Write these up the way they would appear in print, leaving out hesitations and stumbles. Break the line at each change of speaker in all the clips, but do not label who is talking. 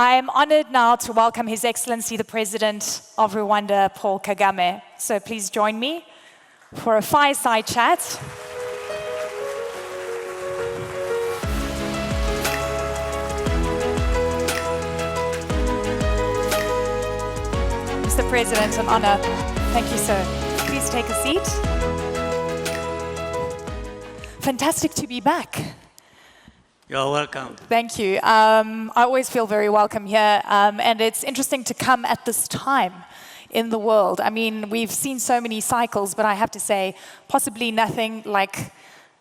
I am honored now to welcome His Excellency the President of Rwanda, Paul Kagame. So please join me for a fireside chat. Mr. President, an honor. Thank you, sir. Please take a seat. Fantastic to be back.
You're welcome.
Thank you. I always feel very welcome here, and it's interesting to come at this time in the world. I mean, we've seen so many cycles, but I have to say, possibly nothing like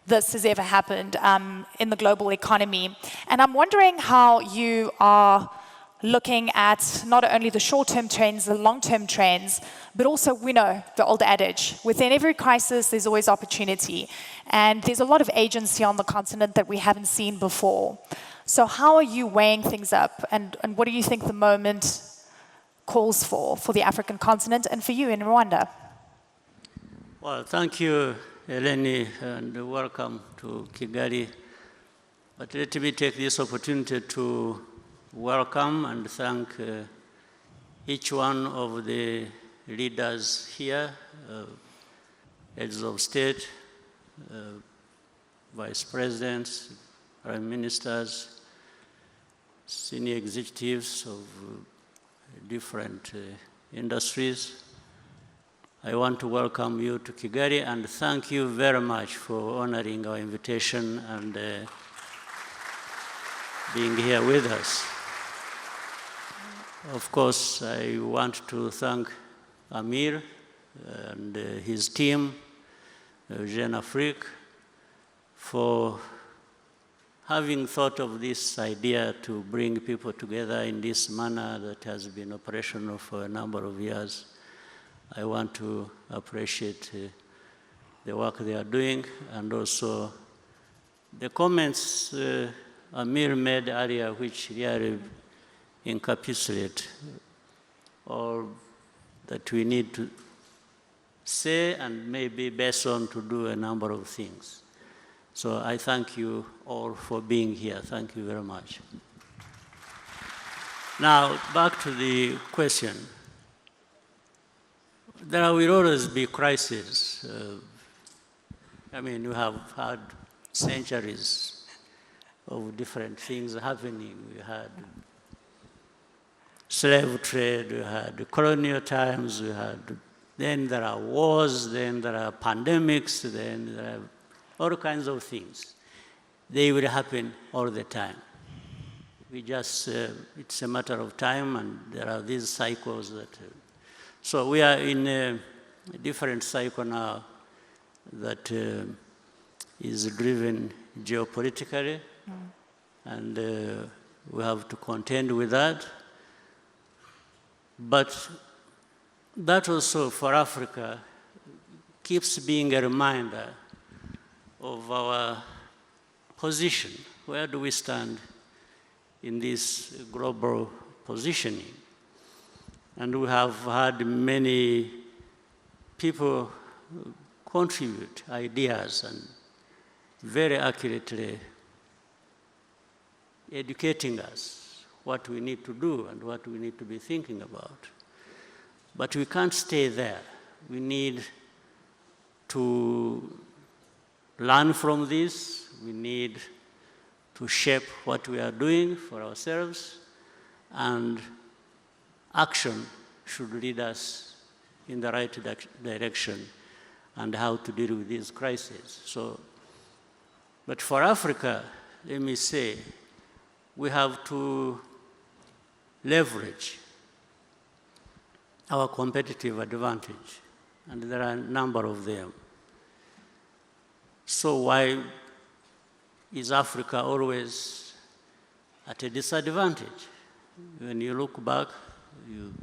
this has ever happened in the global economy. And I'm wondering how you are looking at not only the short-term trends, the long-term trends, but also, we know, the old adage, within every crisis, there's always opportunity. And there's a lot of agency on the continent that we haven't seen before. So how are you weighing things up? And what do you think the moment calls for the African continent and for you in Rwanda?
Well, thank you, Eleni, and welcome to Kigali. But let me take this opportunity to welcome and thank each one of the leaders here, heads of state, vice presidents, prime ministers, senior executives of different industries. I want to welcome you to Kigali and thank you very much for honoring our invitation and being here with us. Of course, I want to thank Amir and his team, Jeune Afrique, for having thought of this idea to bring people together in this manner that has been operational for a number of years. I want to appreciate the work they are doing and also the comments Amir made earlier, which really encapsulate all that we need to say and maybe based on to do a number of things. So I thank you all for being here. Thank you very much. Now, back to the question. There will always be crises. I mean, we have had centuries of different things happening. We had slave trade, we had colonial times, then there are wars, then there are pandemics, then there are all kinds of things. They will happen all the time. We just, it's a matter of time, and there are these cycles that, so we are in a different cycle now that is driven geopolitically, and we have to contend with that. But that also for Africa keeps being a reminder of our position. Where do we stand in this global positioning? And we have had many people contribute ideas and very accurately educating us what we need to do and what we need to be thinking about. But we can't stay there. We need to learn from this. We need to shape what we are doing for ourselves, and action should lead us in the right direction and how to deal with these crises. So, but for Africa, let me say, we have to leverage our competitive advantage, and there are a number of them. So why is Africa always at a disadvantage? When you look back, you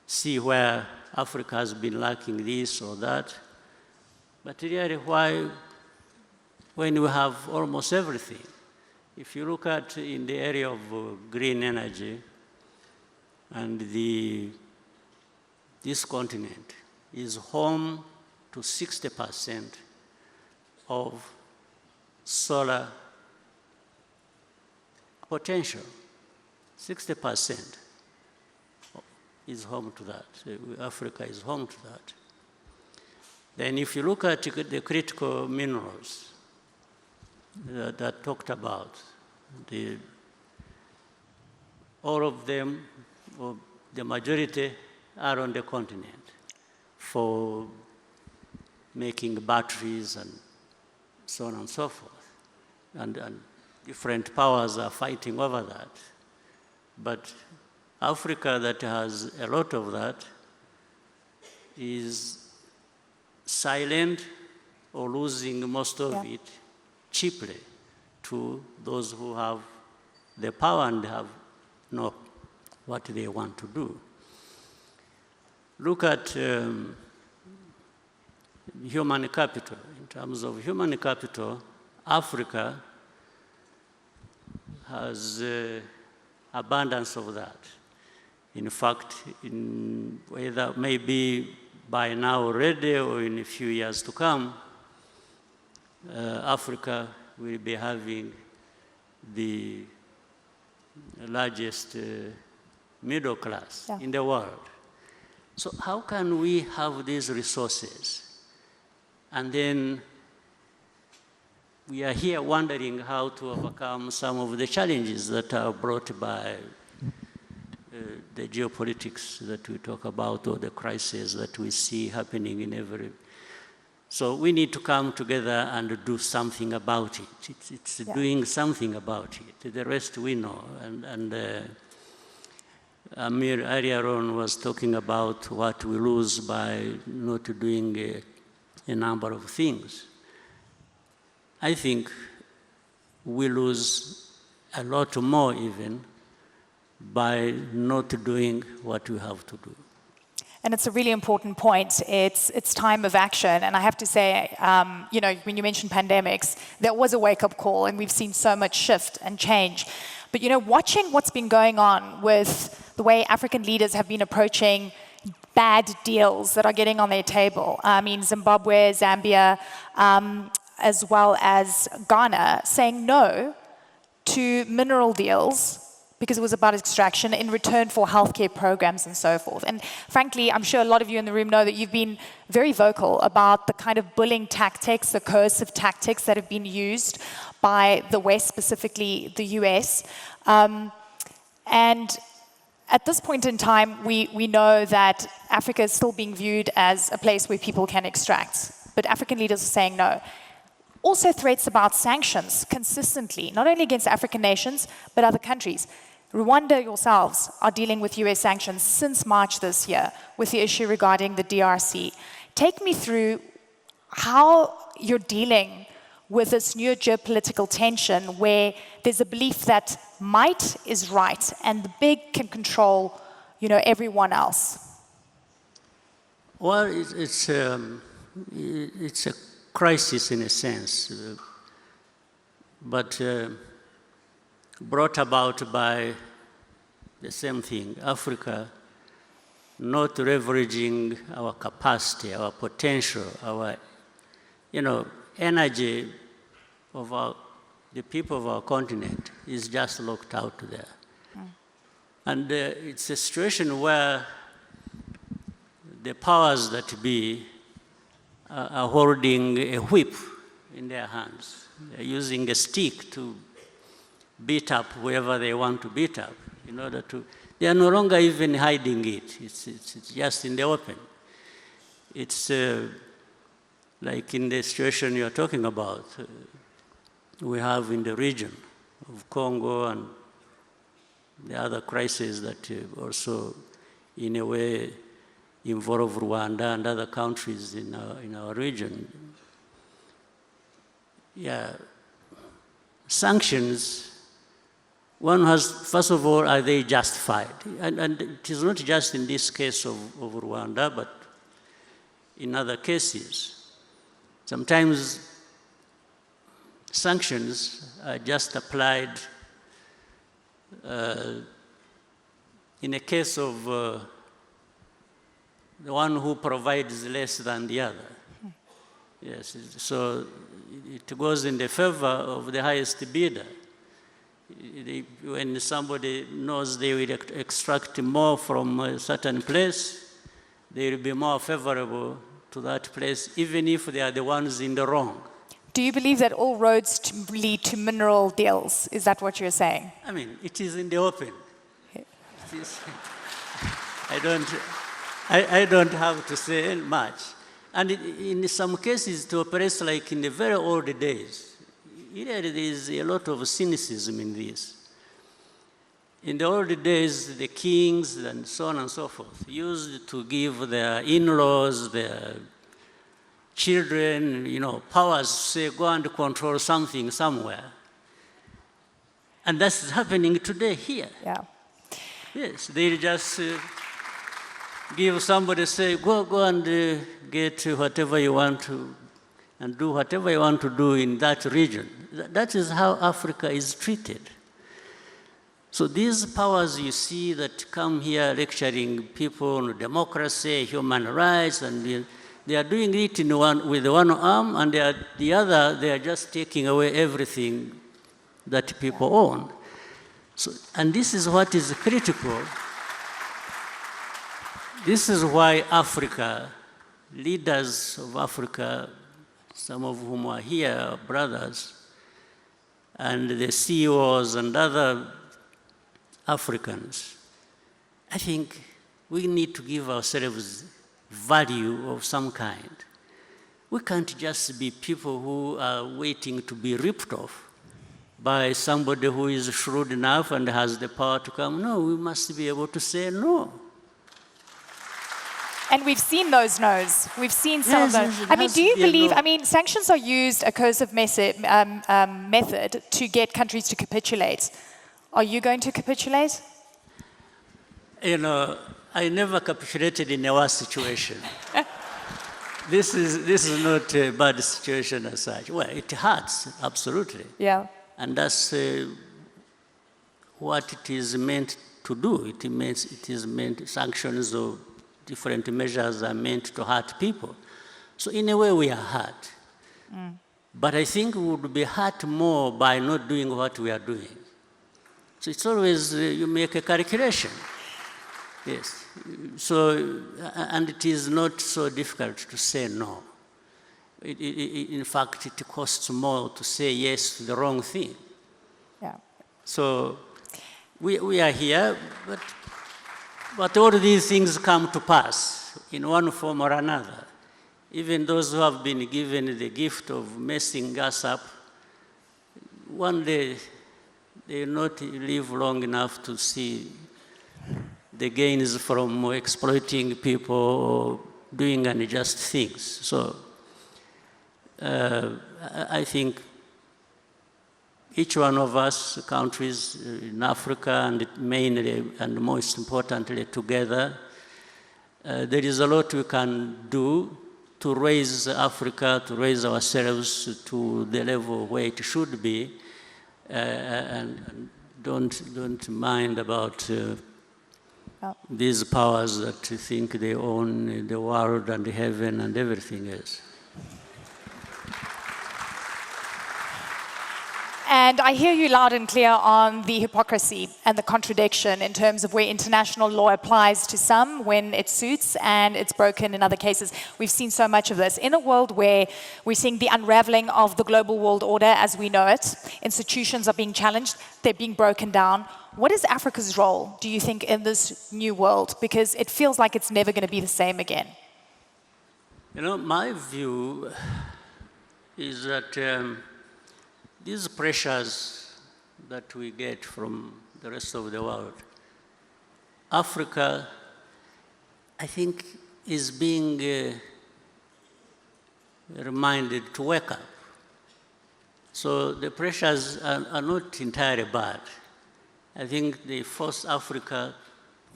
see where Africa has been lacking this or that, but really why, when we have almost everything? If you look at in the area of green energy, and this continent is home to 60% of solar potential. 60% is home to that. Africa is home to that. Then if you look at the critical minerals that I talked about, all of them, or the majority, are on the continent for making batteries and so on and so forth. And different powers are fighting over that. But Africa, that has a lot of that, is silent or losing most of it cheaply to those who have the power and have know what they want to do. Look at human capital. In terms of human capital, Africa has abundance of that. In fact, whether maybe by now already or in a few years to come, Africa will be having the largest middle class in the world. So how can we have these resources? And then we are here wondering how to overcome some of the challenges that are brought by the geopolitics that we talk about, or the crises that we see happening in every. So we need to come together and do something about it. It's doing something about it. The rest we know. And Amir earlier on was talking about what we lose by not doing a number of things. I think we lose a lot more even by not doing what we have to do.
And it's a really important point. It's time of action. And I have to say, you know, when you mentioned pandemics, there was a wake-up call, and we've seen so much shift and change. But, you know, watching what's been going on with the way African leaders have been approaching bad deals that are getting on their table. I mean, Zimbabwe, Zambia, as well as Ghana, saying no to mineral deals because it was about extraction in return for healthcare programs and so forth. And frankly, I'm sure a lot of you in the room know that you've been very vocal about the kind of bullying tactics, the coercive tactics that have been used by the West, specifically the US. And at this point in time, we know that Africa is still being viewed as a place where people can extract. But African leaders are saying no. Also threats about sanctions consistently, not only against African nations, but other countries. Rwanda yourselves are dealing with US sanctions since March this year with the issue regarding the DRC. Take me through how you're dealing with this new geopolitical tension where there's a belief that might is right and the big can control, you know, everyone else.
Well, it's a crisis in a sense, but brought about by the same thing, Africa not leveraging our capacity, our potential, our, you know, energy of the people of our continent is just locked out there. And it's a situation where the powers that be are holding a whip in their hands. They're using a stick to beat up whoever they want to beat up in order to, they are no longer even hiding it. It's just in the open. It's like in the situation you're talking about, we have in the region of Congo and the other crises that also in a way involve Rwanda and other countries in our region. Yeah, sanctions, one has, first of all, are they justified? And it is not just in this case of Rwanda, but in other cases. Sometimes sanctions are just applied in a case of the one who provides less than the other. Yes, so it goes in the favor of the highest bidder. When somebody knows they will extract more from a certain place, they will be more favorable to that place, even if they are the ones in the wrong.
Do you believe that all roads lead to mineral deals? Is that what you're saying?
I mean, it is in the open. It is, I don't have to say much. And in some cases, it operates like in the very old days. There is a lot of cynicism in this. In the old days, the kings and so on and so forth used to give their in-laws, their children, powers, say, go and control something somewhere. And that's happening today here.
Yeah.
Yes, they just give somebody, say, go and get whatever you want to, and do whatever you want to do in that region. That is how Africa is treated. So these powers you see that come here lecturing people on democracy, human rights, and they are doing it with one arm, and the other, they are just taking away everything that people own. So, and this is what is critical. This is why Africa, leaders of Africa, some of whom are here, brothers, and the CEOs and other Africans, I think we need to give ourselves value of some kind. We can't just be people who are waiting to be ripped off by somebody who is shrewd enough and has the power to come. No, we must be able to say no.
And we've seen those no's. We've seen some of those. I mean, do you believe, sanctions are used, a coercive method to get countries to capitulate. Are you going to capitulate?
I never capitulated in a war situation. This is not a bad situation as such. Well, it hurts, absolutely.
Yeah.
And that's what it is meant to do. It is meant, sanctions or different measures are meant to hurt people. So in a way, we are hurt. But I think we would be hurt more by not doing what we are doing. So it's always, you make a calculation. Yes. So, and it is not so difficult to say no. In fact, it costs more to say yes to the wrong thing.
Yeah.
So we are here, but all these things come to pass in one form or another. Even those who have been given the gift of messing us up, one day they will not live long enough to see the gains from exploiting people or doing unjust things. So I think each one of us, countries in Africa, and mainly and most importantly together, there is a lot we can do to raise Africa, to raise ourselves to the level where it should be, and don't mind about these powers that think they own the world and the heaven and everything else.
And I hear you loud and clear on the hypocrisy and the contradiction in terms of where international law applies to some when it suits and it's broken in other cases. We've seen so much of this. In a world where we're seeing the unraveling of the global world order as we know it, institutions are being challenged, they're being broken down. What is Africa's role, do you think, in this new world? Because it feels like it's never going to be the same again.
My view is that these pressures that we get from the rest of the world, Africa, I think, is being reminded to wake up. So the pressures are not entirely bad. I think they force Africa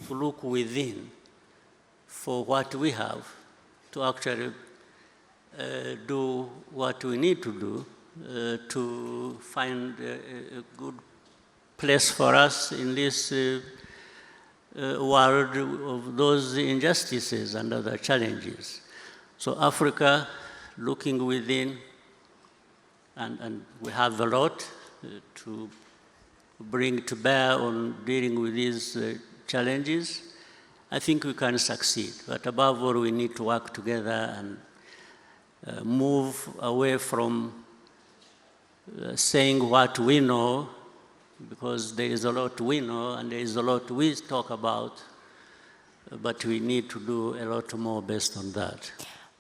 to look within for what we have, to actually do what we need to do, to find a good place for us in this world of those injustices and other challenges. So Africa, looking within, and we have a lot to bring to bear on dealing with these challenges, I think we can succeed. But above all, we need to work together and move away from saying what we know, because there is a lot we know and there is a lot we talk about, but we need to do a lot more based on that.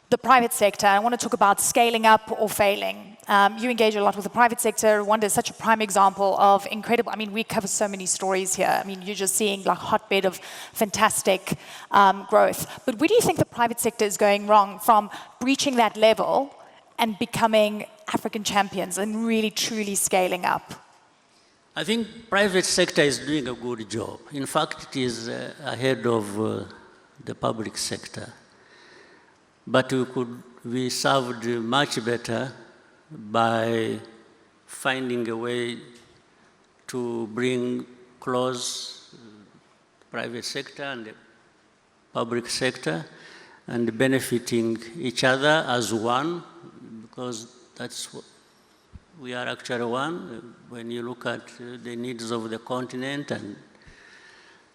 The private sector, I want to talk about scaling up or failing. You engage a lot with the private sector. Rwanda is such a prime example of incredible, I mean, we cover so many stories here. I mean, you're just seeing like hotbed of fantastic growth. But where do you think the private sector is going wrong from breaching that level and becoming African champions and really truly scaling up?
I think private sector is doing a good job. In fact, it is ahead of the public sector. But we could be served much better by finding a way to bring close the private sector and the public sector and benefiting each other as one, because that's what we are actually one when you look at the needs of the continent. And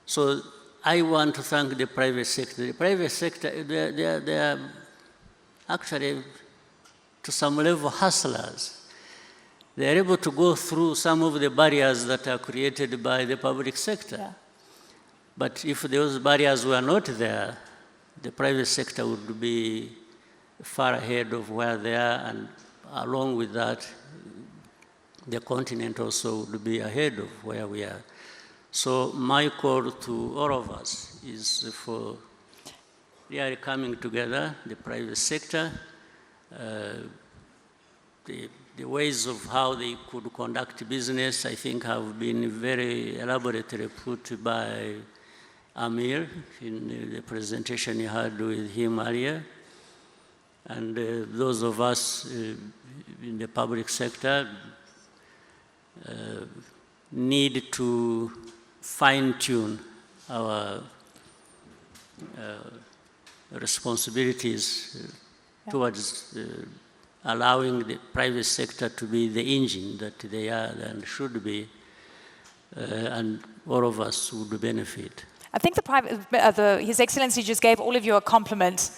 so I want to thank the private sector. The private sector, they are actually, to some level, hustlers. They are able to go through some of the barriers that are created by the public sector. Yeah. But if those barriers were not there, the private sector would be far ahead of where they are, and along with that, the continent also would be ahead of where we are. So my call to all of us is for really coming together, the private sector, the ways of how they could conduct business, I think, have been very elaborately put by Amir in the presentation you had with him earlier. And those of us in the public sector need to fine-tune our responsibilities towards allowing the private sector to be the engine that they are and should be, and all of us would benefit.
I think His Excellency just gave all of you a compliment.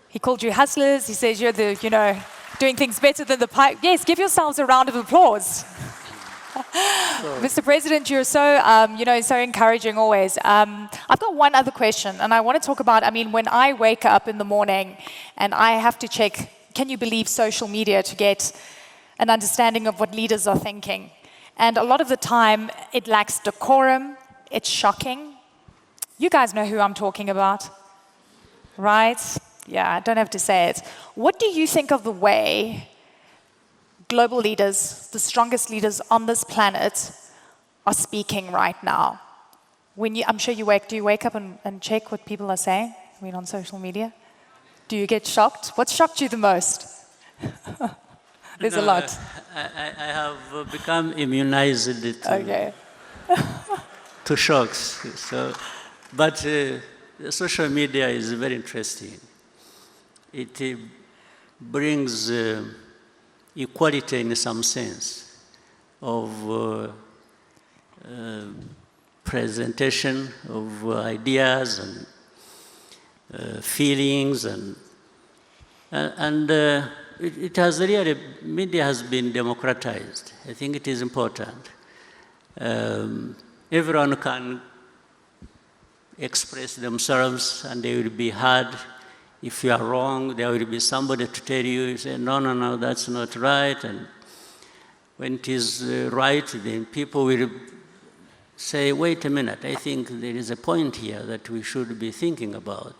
He called you hustlers. He says you're doing things better than the pipe. Yes, give yourselves a round of applause. Mr. President, you're so, so encouraging always. I've got one other question, and I want to talk about, when I wake up in the morning and I have to check, can you believe social media to get an understanding of what leaders are thinking? And a lot of the time, it lacks decorum, it's shocking. You guys know who I'm talking about, right? Yeah, I don't have to say it. What do you think of the way global leaders, the strongest leaders on this planet, are speaking right now? I'm sure do you wake up and check what people are saying? On social media? Do you get shocked? What shocked you the most? There's a lot.
I have become immunized to shocks. But social media is very interesting. It brings equality in some sense of presentation of ideas and feelings, and it has really, media has been democratized. I think it is important. Everyone can express themselves and they will be heard. If you are wrong, there will be somebody to tell you, say, no, that's not right. And when it is right, then people will say, wait a minute, I think there is a point here that we should be thinking about.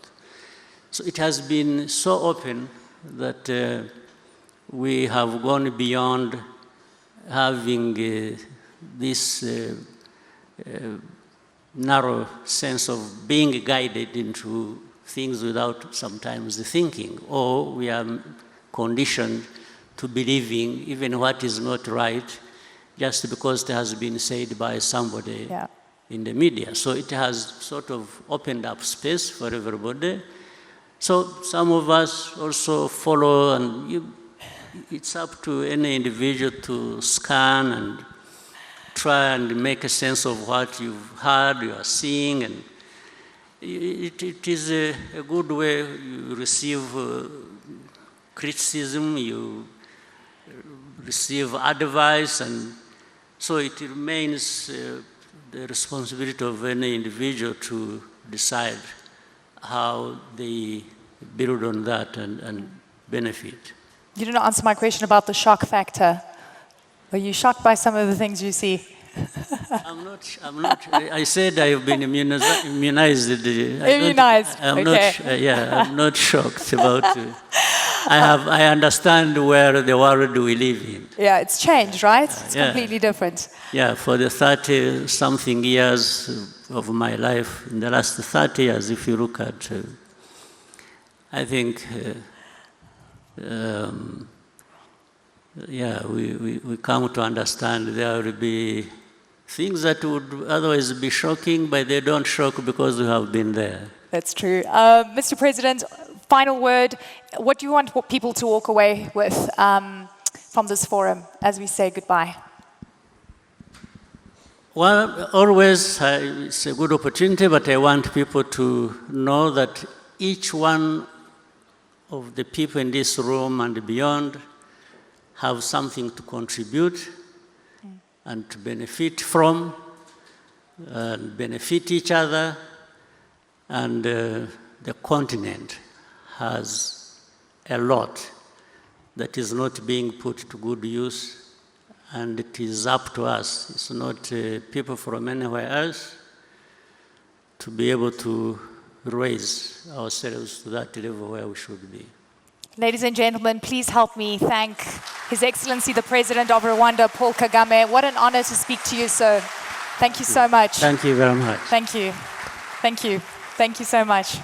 So it has been so open that we have gone beyond having this narrow sense of being guided into things without sometimes thinking, or we are conditioned to believing even what is not right just because it has been said by somebody in the media. So it has sort of opened up space for everybody. So some of us also follow, and it's up to any individual to scan and try and make a sense of what you've heard, you are seeing, and it is a good way. You receive criticism, you receive advice, and so it remains the responsibility of any individual to decide how they build on that and benefit.
You didn't answer my question about the shock factor. Are you shocked by some of the things you see?
I'm not, I said I've been immunized.
Immunized,
I'm not shocked about it. I understand where the world we live in.
Yeah, it's changed, right? It's completely different.
Yeah, for the 30-something years of my life, in the last 30 years, if you look at, I think, we come to understand there will be things that would otherwise be shocking, but they don't shock because we have been there.
That's true. Mr. President, final word. What do you want people to walk away with from this forum as we say goodbye?
Well, always it's a good opportunity, but I want people to know that each one of the people in this room and beyond have something to contribute and to benefit from, and benefit each other, and the continent has a lot that is not being put to good use, and it is up to us. It's not people from anywhere else to be able to raise ourselves to that level where we should be.
Ladies and gentlemen, please help me thank His Excellency the President of Rwanda, Paul Kagame. What an honor to speak to you, sir. Thank you so much.
Thank you very much.
Thank you. Thank you. Thank you so much.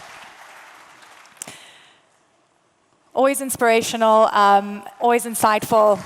Always inspirational, always insightful.